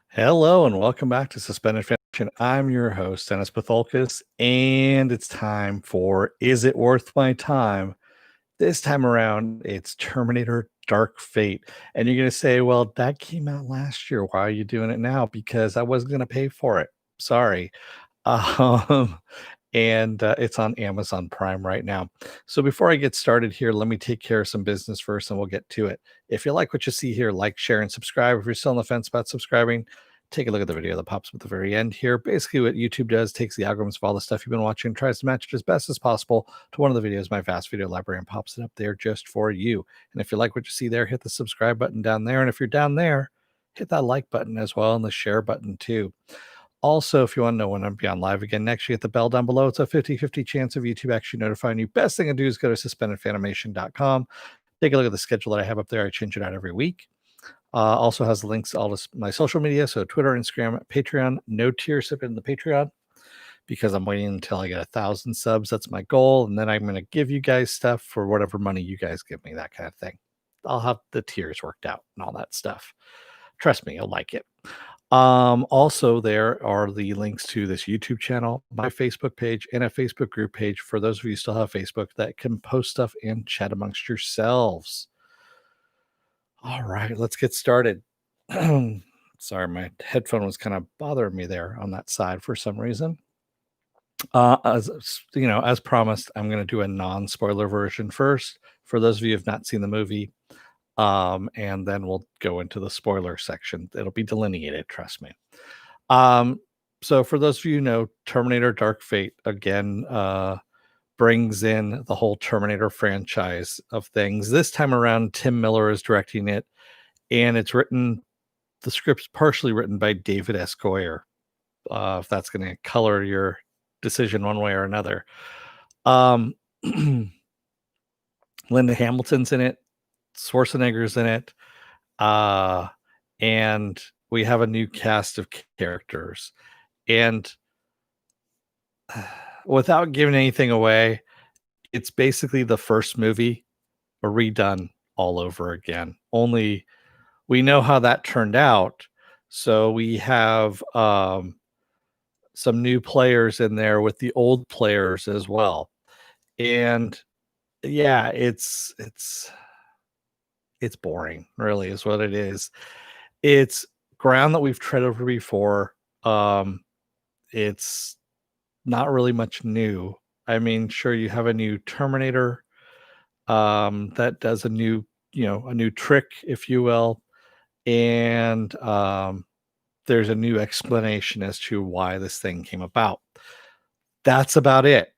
Hello and welcome back to Suspended Fanfiction. I'm your host, Dennis Bithoulkas, and it's time for Is It Worth My Time? This time around, it's Terminator Dark Fate. And you're going to say, well, that came out last year. Why are you doing it now? Because I wasn't going to pay for it. Sorry. Um, and it's on Amazon Prime right now. So before I get started here, let me take care of some business first and we'll get to it. If you like what you see here, like, share, and subscribe. If you're still on the fence about subscribing, take a look at the video that pops up at the very end here. Basically, what YouTube does takes the algorithms of all the stuff you've been watching and tries to match it as best as possible to one of the videos, my vast video library, and pops it up there just for you. And if you like what you see there, hit the subscribe button down there. And if you're down there, hit that like button as well and the share button too. Also, if you want to know when I'm beyond live again next, you hit the bell down below. It's a 50-50 chance of YouTube actually notifying you. Best thing to do is go to suspendedfanimation.com. Take a look at the schedule that I have up there. I change it out every week. Also has links to all this, my social media, so Twitter, Instagram, Patreon. No tier sip in the Patreon because I'm waiting until I get 1,000 subs. That's my goal, and then I'm going to give you guys stuff for whatever money you guys give me, that kind of thing. I'll have the tiers worked out and all that stuff. Trust me, you'll like it. Also, there are the links to this YouTube channel, my Facebook page, and a Facebook group page for those of you who still have Facebook that can post stuff and chat amongst yourselves. All right, let's get started. Sorry, my headphone was kind of bothering me there on that side for some reason. As you know, as promised, I'm going to do a non-spoiler version first for those of you who have not seen the movie. And then we'll go into the spoiler section. It'll be delineated, trust me. So for those of you who know, Terminator Dark Fate again brings in the whole Terminator franchise of things. This time around, Tim Miller is directing it, and the script's partially written by David S. Goyer. If that's going to color your decision one way or another. Linda Hamilton's in it. Schwarzenegger's in it. And we have a new cast of characters. And without giving anything away, it's basically the first movie redone all over again. Only we know how that turned out. So we have some new players in there with the old players as well. And yeah, it's boring, really, is what it is. It's ground that we've tread over before. It's not really much new. I mean, sure, you have a new Terminator that does a new trick, if you will, and there's a new explanation as to why this thing came about. That's about it.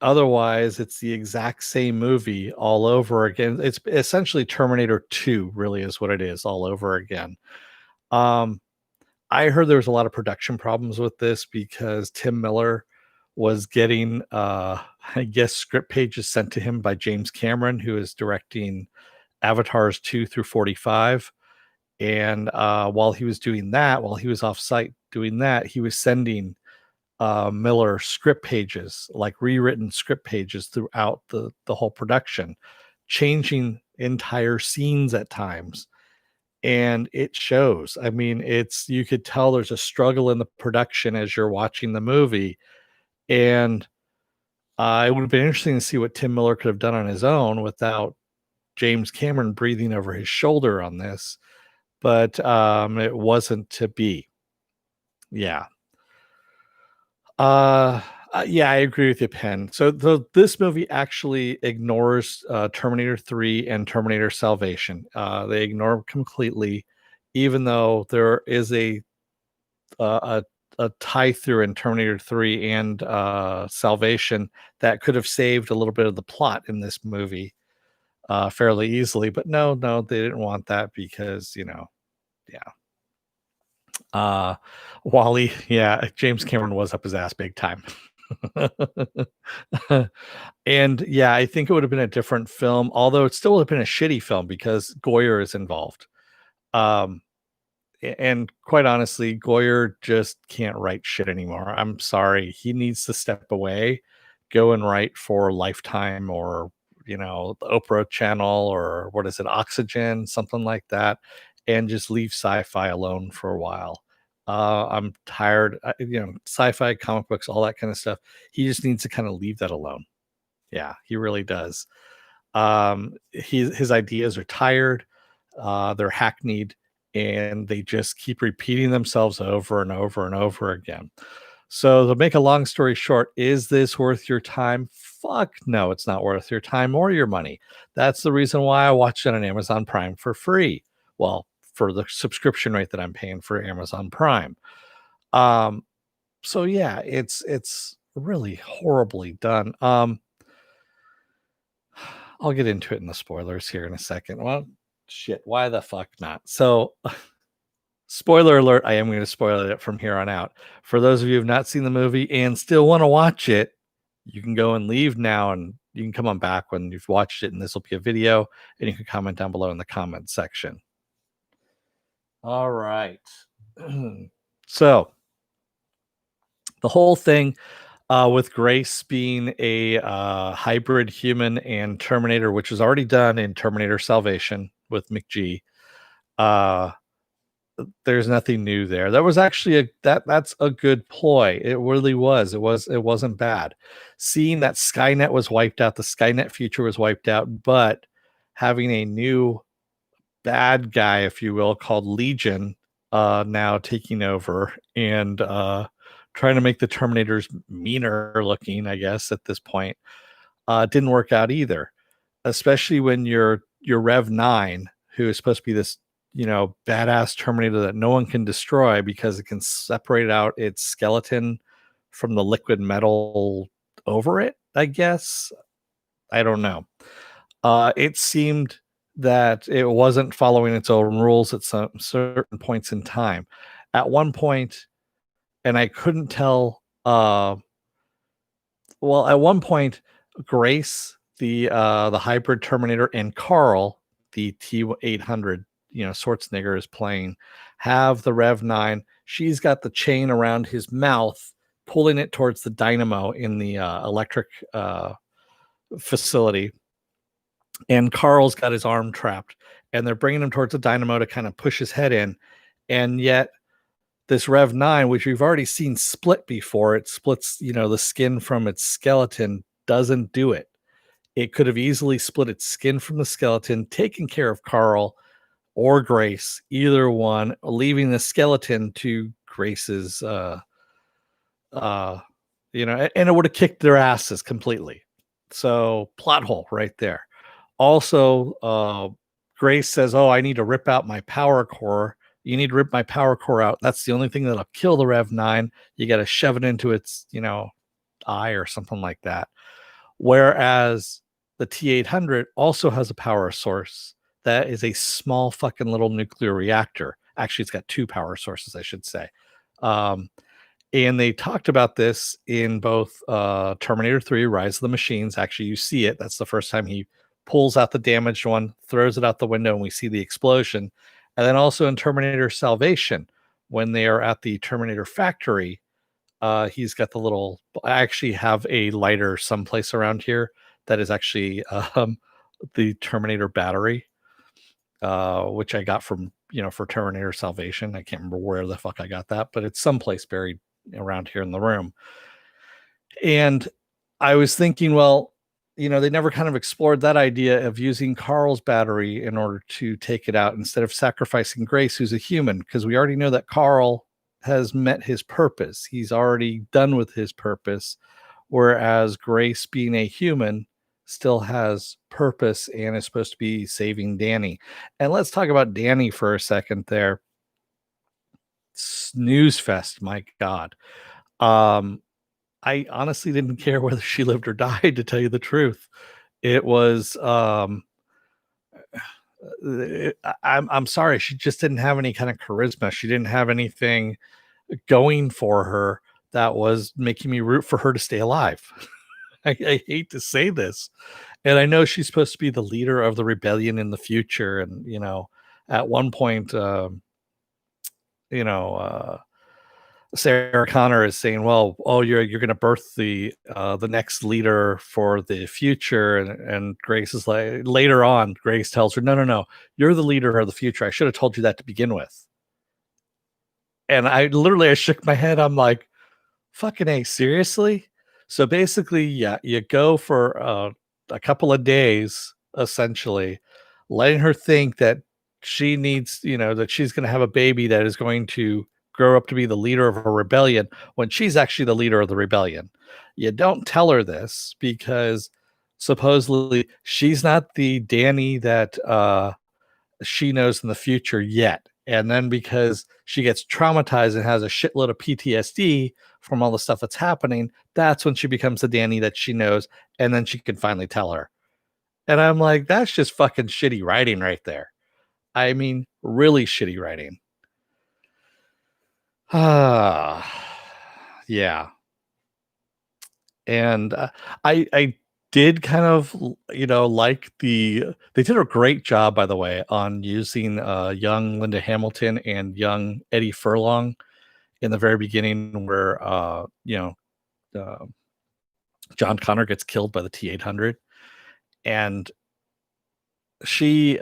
Otherwise, it's the exact same movie all over again. It's essentially Terminator 2, really, is what it is, all over again. I heard there was a lot of production problems with this because Tim Miller was getting, I guess, script pages sent to him by James Cameron, who is directing Avatars 2 through 45. And while he was doing that, while he was off site doing that, he was sending Miller script pages, like rewritten script pages throughout the whole production, changing entire scenes at times. And it shows. I mean, you could tell there's a struggle in the production as you're watching the movie. And it would have been interesting to see what Tim Miller could have done on his own without James Cameron breathing over his shoulder on this. But it wasn't to be. Yeah. Yeah, I agree with you, Penn. So this movie actually ignores Terminator 3 and Terminator Salvation. They ignore them completely, even though there is a tie through in Terminator 3 and Salvation that could have saved a little bit of the plot in this movie fairly easily. But no, they didn't want that because, yeah. Wally, yeah, James Cameron was up his ass big time. And yeah, I think it would have been a different film, although it still would have been a shitty film because Goyer is involved. And quite honestly, Goyer just can't write shit anymore. I'm sorry. He needs to step away, go and write for Lifetime or, the Oprah channel or what is it, Oxygen, something like that, and just leave sci-fi alone for a while. I'm tired, sci-fi, comic books, all that kind of stuff. He just needs to kind of leave that alone. Yeah, he really does. His ideas are tired, they're hackneyed, and they just keep repeating themselves over and over and over again. So to make a long story short, is this worth your time? Fuck no, it's not worth your time or your money. That's the reason why I watched it on Amazon Prime for free. Well, for the subscription rate that I'm paying for Amazon Prime. Um, so yeah, it's really horribly done. I'll get into it in the spoilers here in a second. Well, shit, why the fuck not? So, spoiler alert, I am going to spoil it from here on out. For those of you who have not seen the movie and still want to watch it, you can go and leave now and you can come on back when you've watched it, and this will be a video, and you can comment down below in the comment section. All right. So, the whole thing with Grace being a hybrid human and Terminator, which was already done in Terminator Salvation with McG. There's nothing new there. That was actually that's a good ploy. It really was. It wasn't bad. Seeing that Skynet was wiped out, the Skynet future was wiped out, but having a new bad guy, if you will, called Legion, now taking over and trying to make the Terminators meaner looking, I guess, at this point, didn't work out either. Especially when your Rev 9, who is supposed to be this, badass Terminator that no one can destroy because it can separate out its skeleton from the liquid metal over it, I guess. I don't know. It seemed that it wasn't following its own rules at some certain points in time. At one point, and I couldn't tell. Well, at one point, Grace, the hybrid Terminator, and Carl, the T-800, Schwarzenegger is playing, have the Rev 9. She's got the chain around his mouth, pulling it towards the dynamo in the electric facility. And Carl's got his arm trapped, and they're bringing him towards the dynamo to kind of push his head in. And yet, this Rev 9, which we've already seen split before, it splits, the skin from its skeleton, doesn't do it. It could have easily split its skin from the skeleton, taken care of Carl or Grace, either one, leaving the skeleton to Grace's, and it would have kicked their asses completely. So, plot hole right there. Also, Grace says, "Oh, I need to rip out my power core. You need to rip my power core out. That's the only thing that'll kill the Rev 9. You got to shove it into its, eye or something like that." Whereas the T-800 also has a power source that is a small fucking little nuclear reactor. Actually, it's got two power sources, I should say. And they talked about this in both Terminator 3, Rise of the Machines. Actually, you see it. That's the first time he pulls out the damaged one, throws it out the window, and we see the explosion. And then also in Terminator Salvation, when they are at the Terminator factory, he's got the little. I actually have a lighter someplace around here that is actually the Terminator battery, which I got from for Terminator Salvation. I can't remember where the fuck I got that, but it's someplace buried around here in the room. And I was thinking, well, they never kind of explored that idea of using Carl's battery in order to take it out instead of sacrificing Grace, who's a human, because we already know that Carl has met his purpose. He's already done with his purpose, whereas Grace, being a human, still has purpose and is supposed to be saving Danny. And let's talk about Danny for a second there. Snooze fest, my God. I honestly didn't care whether she lived or died, to tell you the truth. It was I'm sorry, she just didn't have any kind of charisma. She didn't have anything going for her that was making me root for her to stay alive. I hate to say this. And I know she's supposed to be the leader of the rebellion in the future. And, at one point, Sarah Connor is saying, "Well, oh, you're going to birth the next leader for the future," and Grace is like, later on, Grace tells her, "No, no, no, you're the leader of the future. I should have told you that to begin with." And I shook my head. I'm like, "Fucking A, seriously?" So basically, yeah, you go for a couple of days, essentially, letting her think that she needs, that she's going to have a baby that is going to grow up to be the leader of a rebellion when she's actually the leader of the rebellion. You don't tell her this because supposedly she's not the Danny that she knows in the future yet. And then because she gets traumatized and has a shitload of PTSD from all the stuff that's happening, that's when she becomes the Danny that she knows. And then she can finally tell her. And I'm like, that's just fucking shitty writing right there. I mean, really shitty writing. Ah, yeah. And I did kind of like they did a great job, by the way, on using young Linda Hamilton and young Eddie Furlong in the very beginning, where uh, John Connor gets killed by the T-800, and she,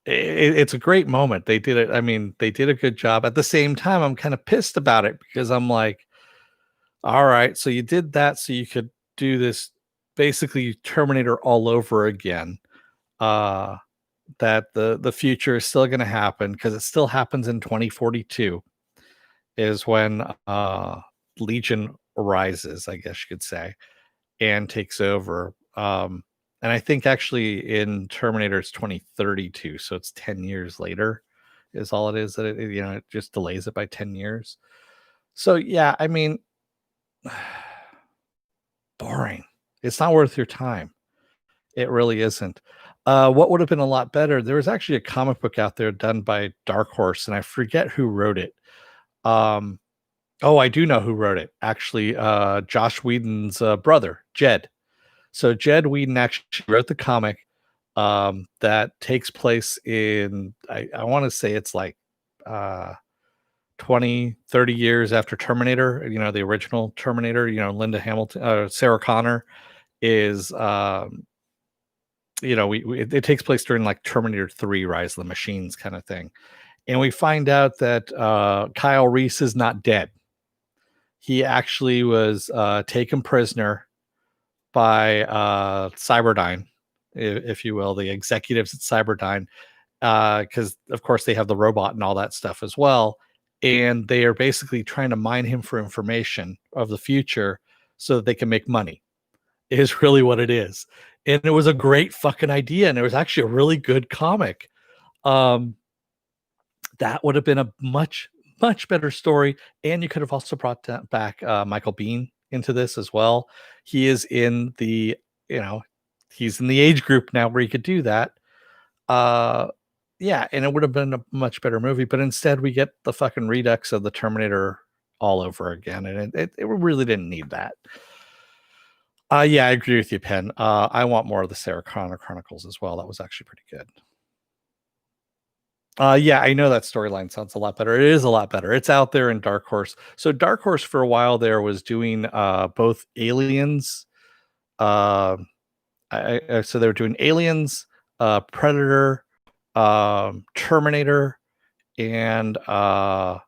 it's a great moment. They did it. I mean, they did a good job. At the same time, I'm kind of pissed about it because I'm like, all right, so you did that so you could do this basically Terminator all over again. Uh that the future is still going to happen because it still happens in 2042 is when Legion arises, I guess you could say, and takes over. And I think actually in Terminator it's 2032, so it's 10 years later is all it is that it just delays it by 10 years. So yeah, I mean, boring. It's not worth your time. It really isn't. What would have been a lot better, there was actually a comic book out there done by Dark Horse, and I forget who wrote it. Um, oh, I do know who wrote it. Actually, Josh Whedon's brother, Jed. So Jed Whedon actually wrote the comic that takes place in, I want to say it's like uh, 20, 30 years after Terminator, the original Terminator, Linda Hamilton, Sarah Connor is it takes place during like Terminator 3 Rise of the Machines kind of thing. And we find out that Kyle Reese is not dead. He actually was taken prisoner by Cyberdyne, if you will, the executives at Cyberdyne, because of course they have the robot and all that stuff as well. And they are basically trying to mine him for information of the future so that they can make money, is really what it is. And it was a great fucking idea. And it was actually a really good comic. Um, that would have been a much, much better story. And you could have also brought back Michael Bean into this as well. He is in you know, he's in the age group now where he could do that. Uh, yeah, and it would have been a much better movie. But instead, we get the fucking redux of the Terminator all over again. And it really didn't need that. Yeah, I agree with you, Penn. I want more of the Sarah Connor Chronicles as well. That was actually pretty good. Yeah, I know that storyline sounds a lot better. It is a lot better. It's out there in Dark Horse. So Dark Horse for a while there was doing both Aliens. Uh, so they were doing Aliens, Predator, Terminator, and RoboCop.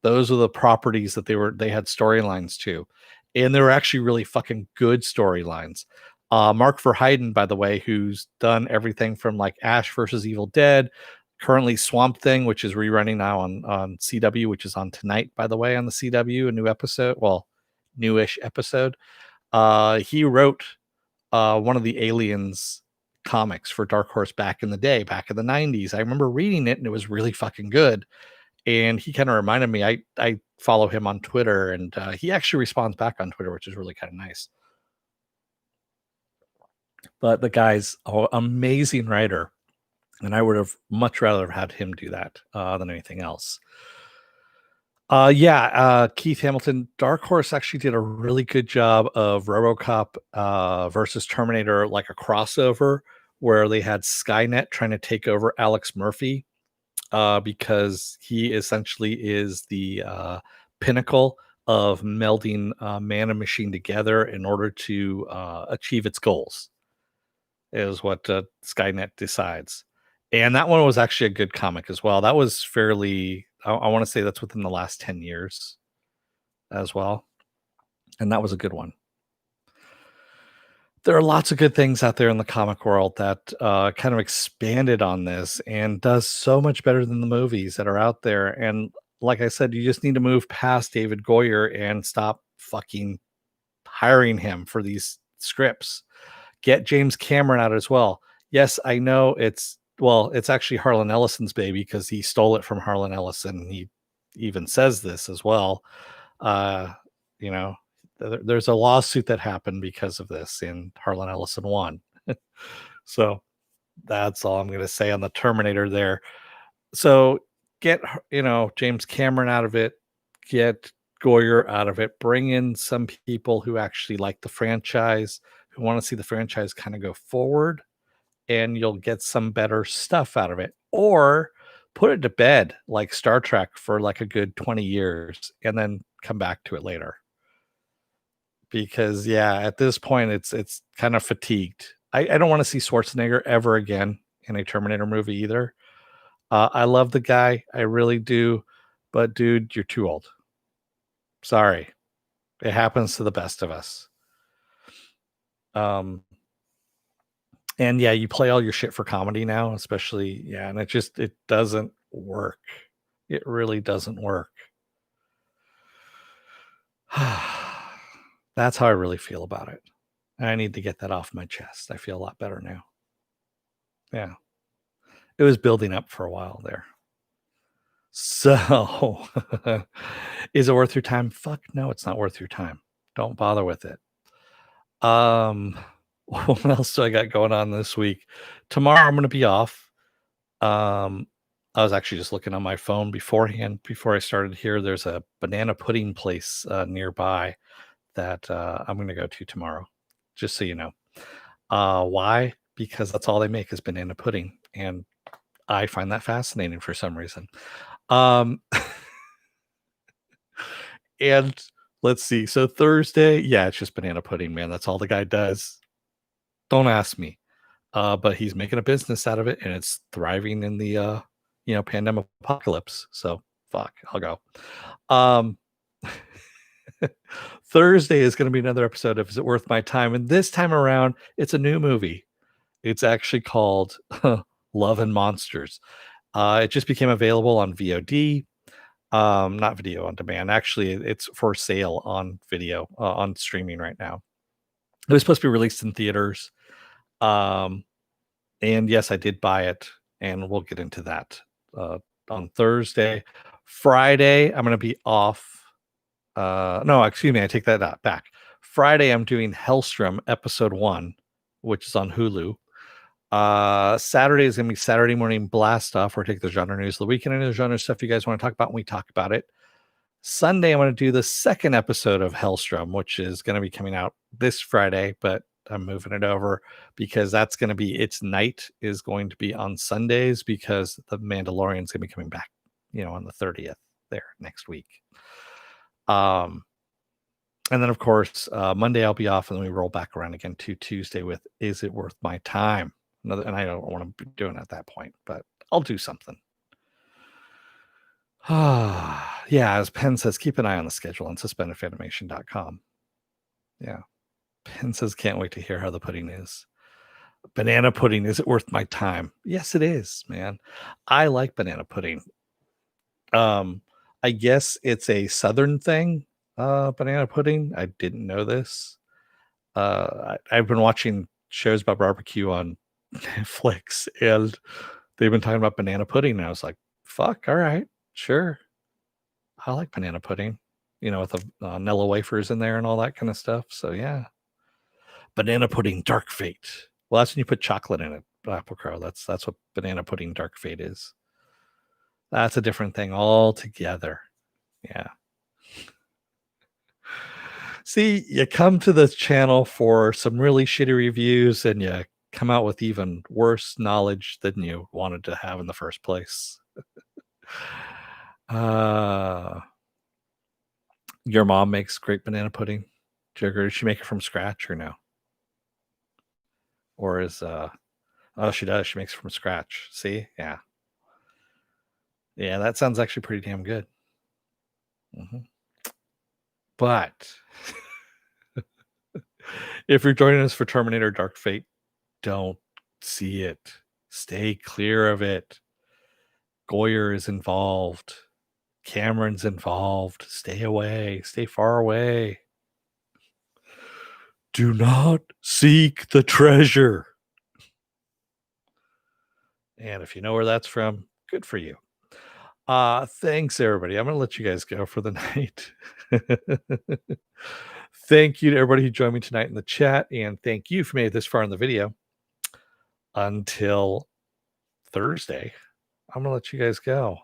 Those are the properties that they had storylines to, and they were actually really fucking good storylines. Mark Verheiden, by the way, who's done everything from like Ash versus Evil Dead, currently Swamp Thing, which is rerunning now on CW, which is on tonight, by the way, on the CW, a new episode, well, newish episode. He wrote one of the Aliens comics for Dark Horse back in the day, back in the 90s. I remember reading it and it was really fucking good. And he kind of reminded me, I follow him on Twitter, and he actually responds back on Twitter, which is really kind of nice. But the guy's an amazing writer, and I would have much rather had him do that than anything else. Keith Hamilton, Dark Horse actually did a really good job of RoboCop versus Terminator, like a crossover where they had Skynet trying to take over Alex Murphy. because he essentially is the pinnacle of melding man and machine together in order to achieve its goals, is what Skynet decides. And that one was actually a good comic as well. That was fairly, I want to say that's within the last 10 years as well. And that was a good one. There are lots of good things out there in the comic world that kind of expanded on this and does so much better than the movies that are out there. And like I said, you just need to move past David Goyer and stop fucking hiring him for these scripts. Get James Cameron out as well. Yes, I know it's actually Harlan Ellison's baby because he stole it from Harlan Ellison. He even says this as well. Uh, you know, there's a lawsuit that happened because of this, and Harlan Ellison won. So that's all I'm going to say on the Terminator there. So get James Cameron out of it, get Goyer out of it, bring in some people who actually like the franchise, who want to see the franchise kind of go forward, and you'll get some better stuff out of it. Or put it to bed like Star Trek for like a good 20 years and then come back to it later. Because yeah, at this point it's kind of fatigued. I don't want to see Schwarzenegger ever again in a Terminator movie either. I love the guy, I really do, but dude, you're too old. Sorry, it happens to the best of us. Um, and yeah, you play all your shit for comedy now, especially and it doesn't work. It really doesn't work. That's how I really feel about it. I need to get that off my chest. I feel a lot better now. Yeah. It was building up for a while there. So, is it worth your time? Fuck no, it's not worth your time. Don't bother with it. What else do I got going on this week? Tomorrow I'm gonna be off. Um, I was actually just looking on my phone beforehand before I started here. There's a banana pudding place nearby that I'm gonna go to tomorrow, just so you know. Why? Because that's all they make is banana pudding, and I find that fascinating for some reason. Um, and let's see. So Thursday, yeah, it's just banana pudding, man. That's all the guy does. Don't ask me. But he's making a business out of it, and it's thriving in the pandemic apocalypse. So fuck, I'll go. Um, Thursday is going to be another episode of Is It Worth My Time? And this time around, it's a new movie. It's actually called Love and Monsters. It just became available on VOD, not video on demand. Actually, it's for sale on video, on streaming right now. It was supposed to be released in theaters. And yes, I did buy it, and we'll get into that on Thursday. Friday, I'm going to be off. No, excuse me, I take that back. Friday, I'm doing Hellstrom episode 1, which is on Hulu. Saturday is going to be Saturday Morning Blast Off, where I take the genre news of the weekend and the genre stuff you guys want to talk about, and we talk about it. Sunday, I'm going to do the second episode of Hellstrom, which is going to be coming out this Friday, but I'm moving it over because that's going to be its night is going to be on Sundays because the Mandalorian is going to be coming back, on the 30th there next week. And then of course, Monday I'll be off, and then we roll back around again to Tuesday with Is It Worth My Time? And I don't want to be doing it at that point, but I'll do something. Yeah, as Penn says, keep an eye on the schedule on suspendedfanimation.com. Yeah. Penn says, can't wait to hear how the pudding is. Banana pudding, is it worth my time? Yes, it is, man. I like banana pudding. I guess it's a Southern thing, banana pudding. I didn't know this. I've been watching shows about barbecue on Netflix, and they've been talking about banana pudding, and I was like, fuck, all right, sure. I like banana pudding, with the Nilla wafers in there and all that kind of stuff. So yeah, banana pudding, dark fate. Well, that's when you put chocolate in it, Apple Crow. That's what banana pudding, dark fate is. That's a different thing altogether. Yeah. See, you come to the channel for some really shitty reviews, and you come out with even worse knowledge than you wanted to have in the first place. Uh, your mom makes great banana pudding. Does she make it from scratch or no? Or is oh, she does. She makes it from scratch. See? Yeah. Yeah, that sounds actually pretty damn good. Mhm. But if you're joining us for Terminator Dark Fate, don't see it. Stay clear of it. Goyer is involved. Cameron's involved. Stay away. Stay far away. Do not seek the treasure. And if you know where that's from, good for you. Thanks everybody. I'm gonna let you guys go for the night. Thank you to everybody who joined me tonight in the chat, and thank you for made it this far in the video. Until Thursday, I'm gonna let you guys go.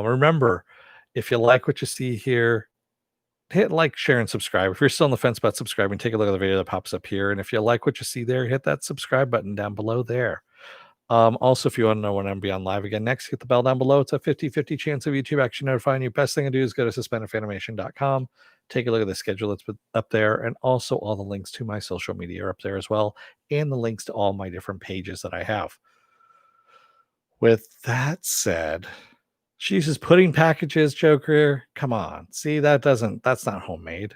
Remember, if you like what you see here, hit like, share, and subscribe. If you're still on the fence about subscribing, take a look at the video that pops up here. And if you like what you see there, hit that subscribe button down below there. Also, if you want to know when I'm be on live again next, hit the bell down below. It's a 50-50 chance of YouTube actually notifying you. Best thing to do is go to suspendedfanimation.com. Take a look at the schedule that's up there. And also all the links to my social media are up there as well. And the links to all my different pages that I have. With that said, Jesus, pudding packages, Joker. Come on. See, that's not homemade.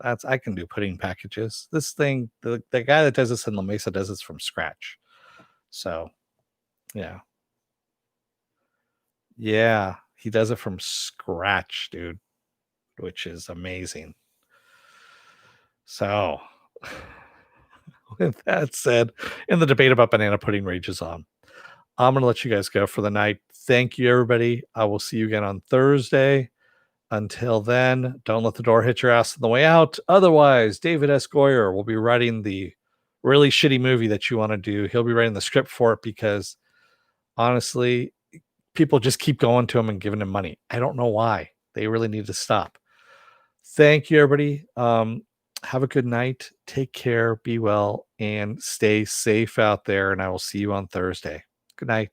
I can do pudding packages. This thing, the guy that does this in La Mesa does this from scratch. So, yeah. Yeah, he does it from scratch, dude, which is amazing. So, with that said, and the debate about banana pudding rages on. I'm going to let you guys go for the night. Thank you, everybody. I will see you again on Thursday. Until then, don't let the door hit your ass on the way out. Otherwise, David S. Goyer will be writing the really shitty movie that you want to do. He'll be writing the script for it because honestly, people just keep going to him and giving him money. I don't know why. They really need to stop. Thank you, everybody. Have a good night. Take care. Be well and stay safe out there. And I will see you on Thursday. Good night.